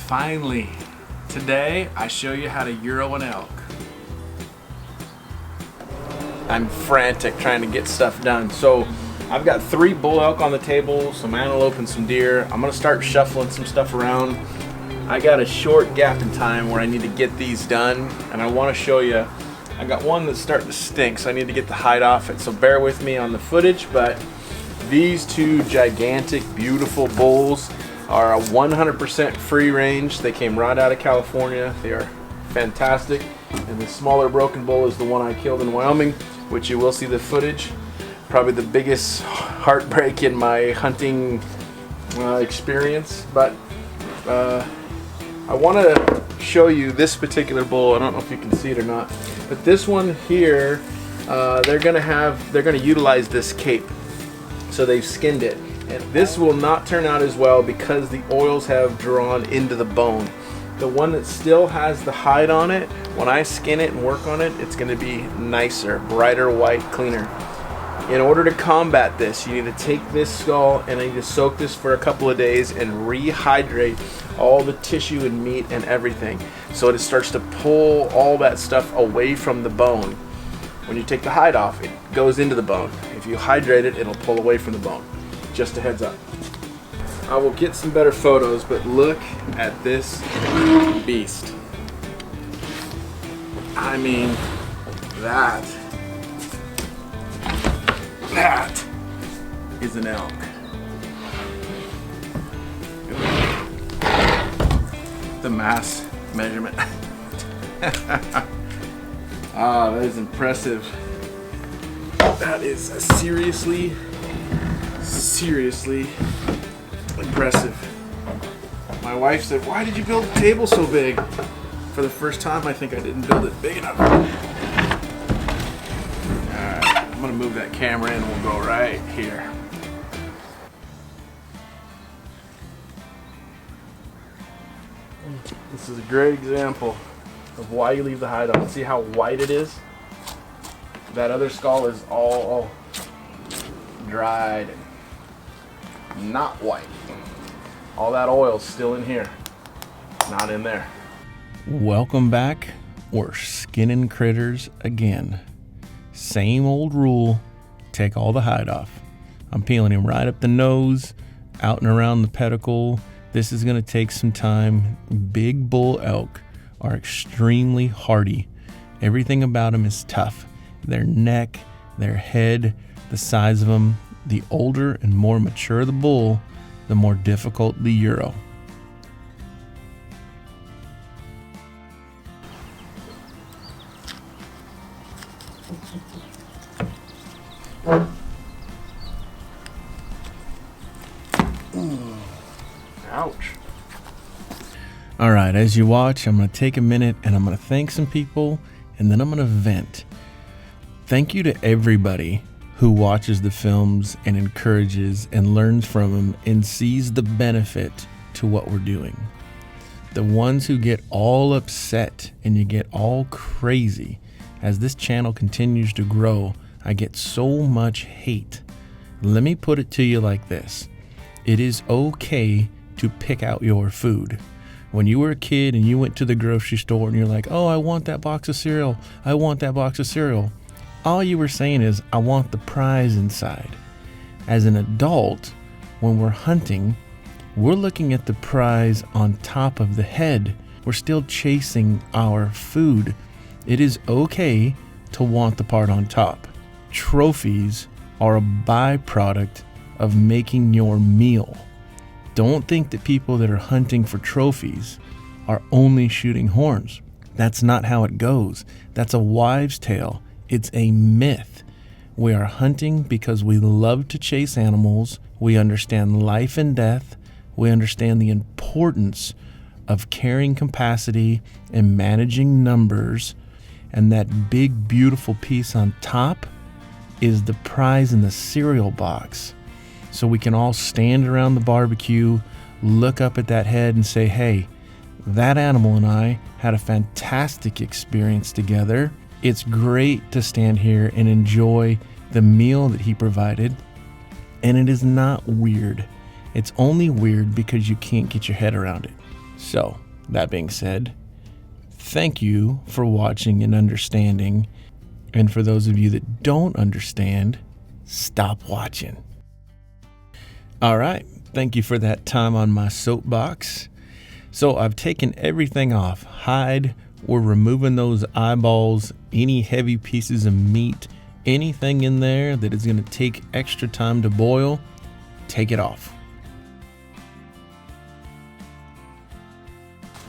Finally, today I show you how to Euro an elk. I'm frantic trying to get stuff done. So I've got 3 bull elk on the table, some antelope and some deer. I'm gonna start shuffling some stuff around. I got a short gap in time where I need to get these done, and I wanna show you, I got one that's starting to stink, so I need to get the hide off it. So bear with me on the footage, but these 2 gigantic, beautiful bulls are a 100% free range. They came right out of California. They are fantastic. And the smaller broken bull is the one I killed in Wyoming, which you will see the footage. Probably the biggest heartbreak in my hunting experience. But I want to show you this particular bull. I don't know if you can see it or not, but this one here, they're gonna utilize this cape. So they've skinned it. And this will not turn out as well because the oils have drawn into the bone. The one that still has the hide on it, when I skin it and work on it, it's going to be nicer, brighter white, cleaner. In order to combat this, you need to take this skull and I need to soak this for a couple of days and rehydrate all the tissue and meat and everything, so it starts to pull all that stuff away from the bone. When you take the hide off, it goes into the bone. If you hydrate it, it'll pull away from the bone. Just a heads up. I will get some better photos, but look at this beast. I mean, that is an elk. The mass measurement. Ah, that is impressive. That is a seriously impressive. My wife said, "Why did you build a table so big?" For the first time, I think I didn't build it big enough. Alright, I'm gonna move that camera in and we'll go right here. This is a great example of why you leave the hide on. See how white it is? That other skull is all dried and not white. All that oil's still in here, not in there. Welcome back. We're skinning critters again. Same old rule, take all the hide off. I'm peeling him right up the nose, out and around the pedicle. This is gonna take some time. Big bull elk are extremely hardy. Everything about them is tough. Their neck, their head, the size of them. The older and more mature the bull, the more difficult the Euro. Ouch. All right, as you watch, I'm going to take a minute and I'm going to thank some people and then I'm going to vent. Thank you to everybody who watches the films and encourages and learns from them and sees the benefit to what we're doing. The ones who get all upset and you get all crazy. As this channel continues to grow, I get so much hate. Let me put it to you like this. It is okay to pick out your food. When you were a kid and you went to the grocery store and you're like, "Oh, I want that box of cereal. I want that box of cereal." All you were saying is, "I want the prize inside." As an adult, when we're hunting, we're looking at the prize on top of the head. We're still chasing our food. It is okay to want the part on top. Trophies are a byproduct of making your meal. Don't think that people that are hunting for trophies are only shooting horns. That's not how it goes. That's a wives' tale. It's a myth. We are hunting because we love to chase animals. We understand life and death. We understand the importance of carrying capacity and managing numbers. And that big, beautiful piece on top is the prize in the cereal box. So we can all stand around the barbecue, look up at that head and say, "Hey, that animal and I had a fantastic experience together. It's great to stand here and enjoy the meal that he provided." And it is not weird. It's only weird because you can't get your head around it. So, that being said, thank you for watching and understanding. And for those of you that don't understand, stop watching. All right, thank you for that time on my soapbox. So I've taken everything off. Hide, we're removing those eyeballs, any heavy pieces of meat, anything in there that is going to take extra time to boil, take it off.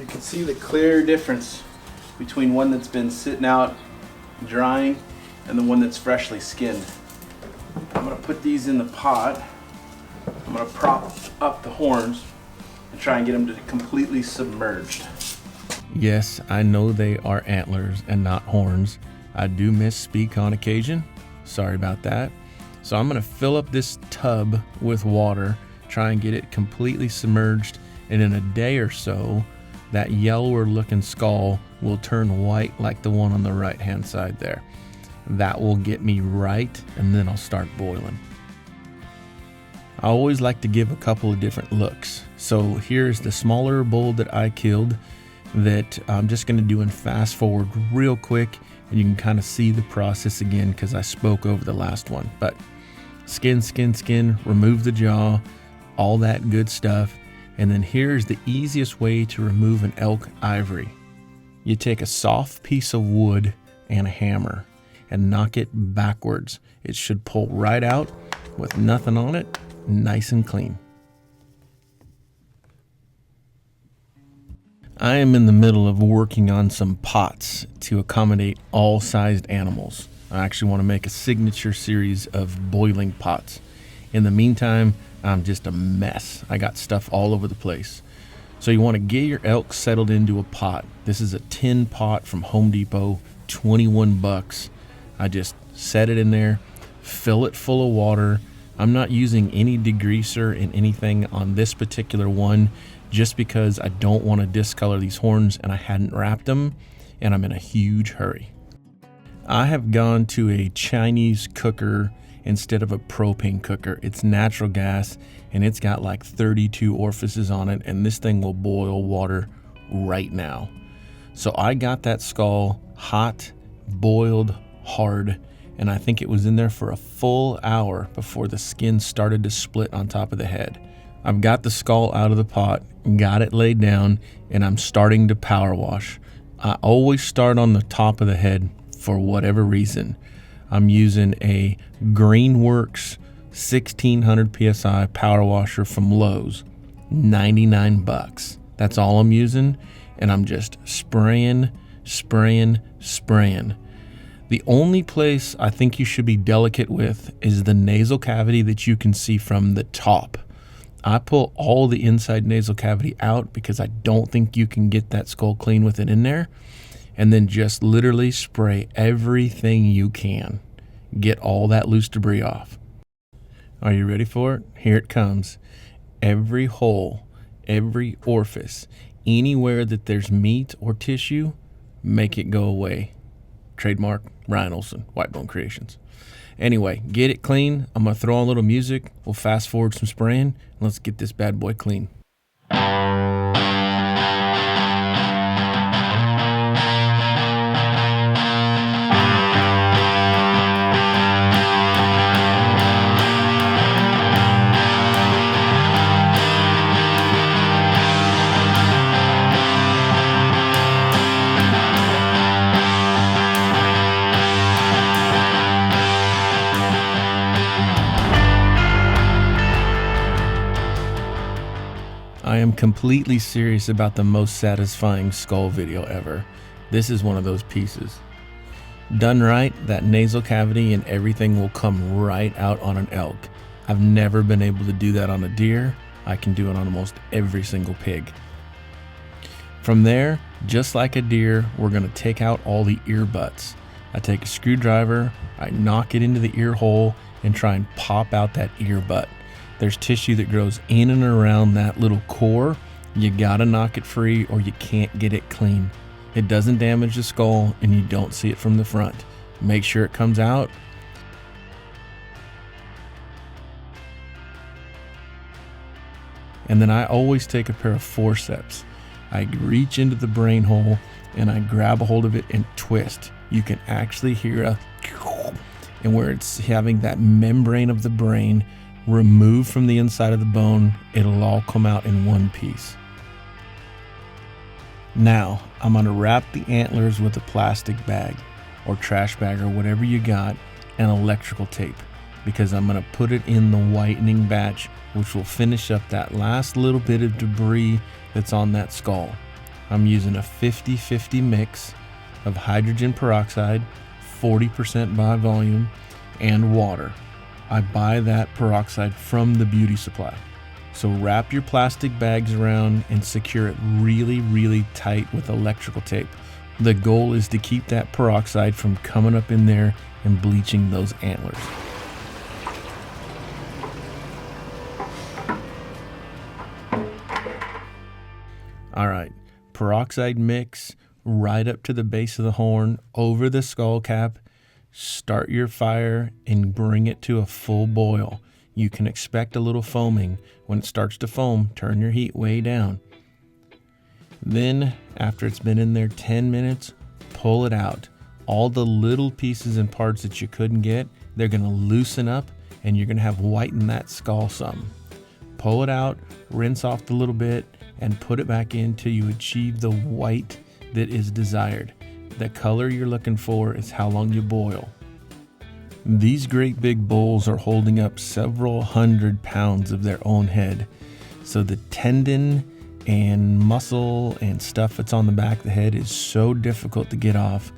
You can see the clear difference between one that's been sitting out drying and the one that's freshly skinned. I'm going to put these in the pot. I'm going to prop up the horns and try and get them to completely submerged. Yes, I know they are antlers and not horns. I do misspeak on occasion. Sorry about that. So I'm going to fill up this tub with water, try and get it completely submerged, and in a day or so, that yellower looking skull will turn white like the one on the right hand side there. That will get me right, and then I'll start boiling. I always like to give a couple of different looks. So here's the smaller bull that I killed that I'm just going to do in fast forward real quick, and you can kind of see the process again because I spoke over the last one. But skin, remove the jaw, all that good stuff. And then here's the easiest way to remove an elk ivory. You take a soft piece of wood and a hammer and knock it backwards. It should pull right out with nothing on it, nice and clean. I am in the middle of working on some pots to accommodate all sized animals. I actually want to make a signature series of boiling pots. In the meantime, I'm just a mess. I got stuff all over the place. So you want to get your elk settled into a pot. This is a tin pot from Home Depot, 21 bucks. I just set it in there, fill it full of water. I'm not using any degreaser in anything on this particular one just because I don't want to discolor these horns and I hadn't wrapped them and I'm in a huge hurry. I have gone to a Chinese cooker instead of a propane cooker. It's natural gas and it's got like 32 orifices on it, and this thing will boil water right now. So I got that skull hot, boiled hard, and I think it was in there for a full hour before the skin started to split on top of the head. I've got the skull out of the pot, got it laid down, and I'm starting to power wash. I always start on the top of the head for whatever reason. I'm using a Greenworks 1600 PSI power washer from Lowe's, 99 bucks. That's all I'm using, and I'm just spraying. The only place I think you should be delicate with is the nasal cavity that you can see from the top. I pull all the inside nasal cavity out because I don't think you can get that skull clean with it in there. And then just literally spray everything you can. Get all that loose debris off. Are you ready for it? Here it comes. Every hole, every orifice, anywhere that there's meat or tissue, make it go away. Trademark, Ryan Olson, Whitebone Creations. Anyway, get it clean. I'm going to throw on a little music. We'll fast forward some spraying. And let's get this bad boy clean. I am completely serious about the most satisfying skull video ever. This is one of those pieces. Done right, that nasal cavity and everything will come right out on an elk. I've never been able to do that on a deer. I can do it on almost every single pig. From there, just like a deer, we're going to take out all the ear butts. I take a screwdriver, I knock it into the ear hole, and try and pop out that ear butt. There's tissue that grows in and around that little core. You gotta knock it free or you can't get it clean. It doesn't damage the skull and you don't see it from the front. Make sure it comes out. And then I always take a pair of forceps. I reach into the brain hole and I grab a hold of it and twist. You can actually hear a and where it's having that membrane of the brain removed from the inside of the bone, it'll all come out in one piece. Now, I'm gonna wrap the antlers with a plastic bag or trash bag or whatever you got and electrical tape, because I'm gonna put it in the whitening batch, which will finish up that last little bit of debris that's on that skull. I'm using a 50-50 mix of hydrogen peroxide, 40% by volume, and water. I buy that peroxide from the beauty supply. So wrap your plastic bags around and secure it really, really tight with electrical tape. The goal is to keep that peroxide from coming up in there and bleaching those antlers. All right, peroxide mix right up to the base of the horn, over the skull cap. Start your fire and bring it to a full boil. You can expect a little foaming. When it starts to foam, turn your heat way down. Then, after it's been in there 10 minutes, pull it out. All the little pieces and parts that you couldn't get, they're gonna loosen up and you're gonna have whitened that skull some. Pull it out, rinse off the little bit, and put it back in till you achieve the white that is desired. The color you're looking for is how long you boil. These great big bulls are holding up several 100 pounds of their own head. So the tendon and muscle and stuff that's on the back of the head is so difficult to get off.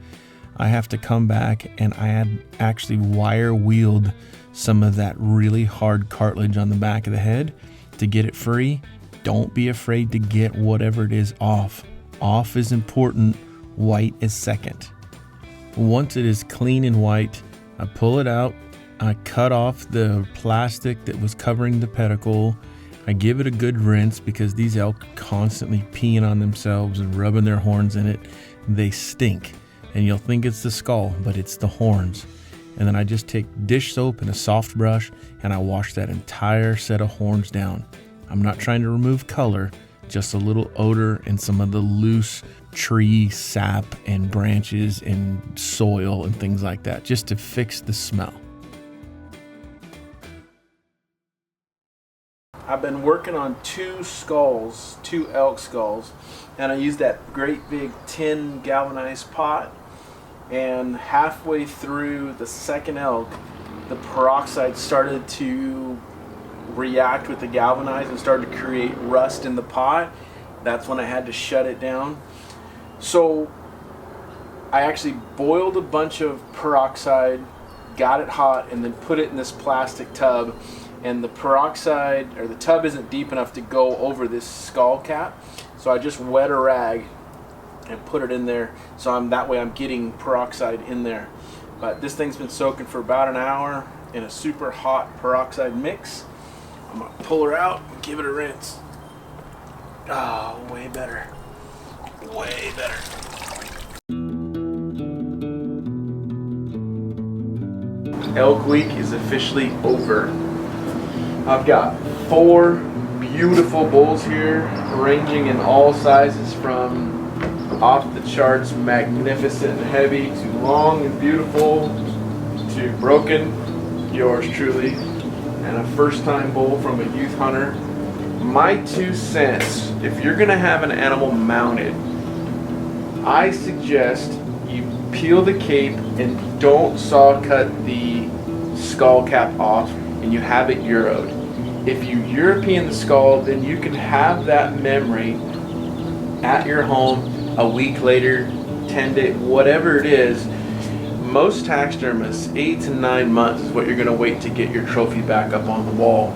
I have to come back and I had actually wire wheeled some of that really hard cartilage on the back of the head to get it free. Don't be afraid to get whatever it is off. Off is important, white is second. Once it is clean and white, I pull it out, I cut off the plastic that was covering the pedicle. I give it a good rinse because these elk are constantly peeing on themselves and rubbing their horns in it. They stink, and you'll think it's the skull, but it's the horns. And then I just take dish soap and a soft brush and I wash that entire set of horns down. I'm not trying to remove color, just a little odor and some of the loose tree sap and branches and soil and things like that, just to fix the smell. I've been working on two elk skulls, and I used that great big tin galvanized pot, and halfway through the second elk, the peroxide started to react with the galvanized and started to create rust in the pot. That's when I had to shut it down. So I actually boiled a bunch of peroxide, got it hot, and then put it in this plastic tub. And the peroxide, or the tub, isn't deep enough to go over this skull cap. So I just wet a rag and put it in there. So that way I'm getting peroxide in there. But this thing's been soaking for about an hour in a super hot peroxide mix. I'm gonna pull her out and give it a rinse. Oh, way better. Way better. Elk week is officially over. I've got 4 beautiful bulls here, ranging in all sizes from off the charts magnificent and heavy to long and beautiful to broken, yours truly, and a first-time bull from a youth hunter. My 2 cents, if you're gonna have an animal mounted, I suggest you peel the cape and don't saw cut the skull cap off, and you have it Euroed. If you European the skull, then you can have that memory at your home a week later, 10 days, whatever it is. Most taxidermists, 8 to 9 months is what you're gonna wait to get your trophy back up on the wall.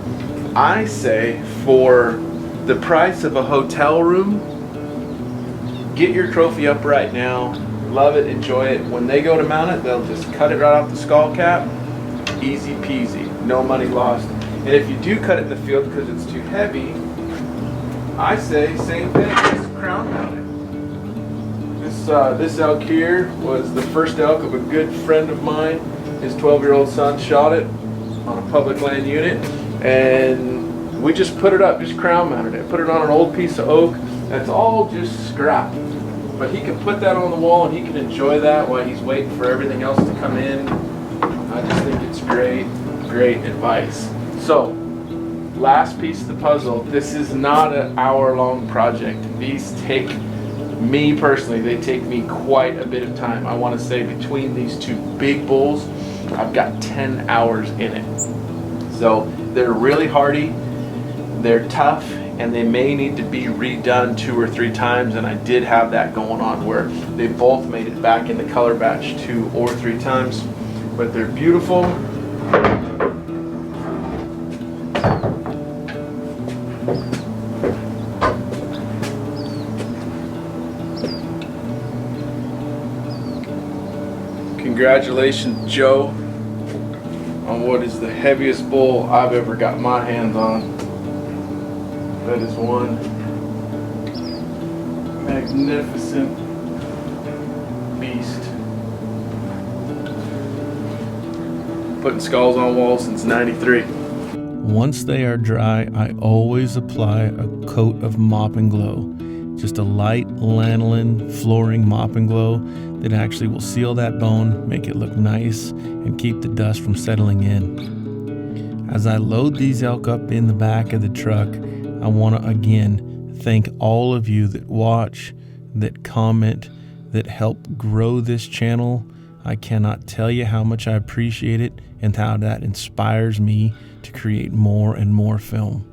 I say for the price of a hotel room, get your trophy up right now. Love it, enjoy it. When they go to mount it, they'll just cut it right off the skull cap. Easy peasy, no money lost. And if you do cut it in the field because it's too heavy, I say same thing, just crown mount it. This elk here was the first elk of a good friend of mine. His 12-year-old son shot it on a public land unit, and we just put it up, just crown mounted it. Put it on an old piece of oak, That's all just scrap. But he can put that on the wall and he can enjoy that while he's waiting for everything else to come in. I just think it's great, great advice. So, last piece of the puzzle. This is not an hour-long project. These take me personally, they take me quite a bit of time. I want to say between these two big bulls, I've got 10 hours in it. So they're really hardy, they're tough, and they may need to be redone 2 or 3 times, and I did have that going on where they both made it back in the color batch 2 or 3 times. But they're beautiful. Congratulations, Joe, on what is the heaviest bull I've ever got my hands on. That is one magnificent beast. Putting skulls on walls since '93. Once they are dry, I always apply a coat of Mop and Glow. Just a light lanolin flooring Mop and Glow that actually will seal that bone, make it look nice, and keep the dust from settling in. As I load these elk up in the back of the truck, I want to again thank all of you that watch, that comment, that help grow this channel. I cannot tell you how much I appreciate it and how that inspires me to create more and more film.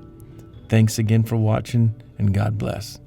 Thanks again for watching, and God bless.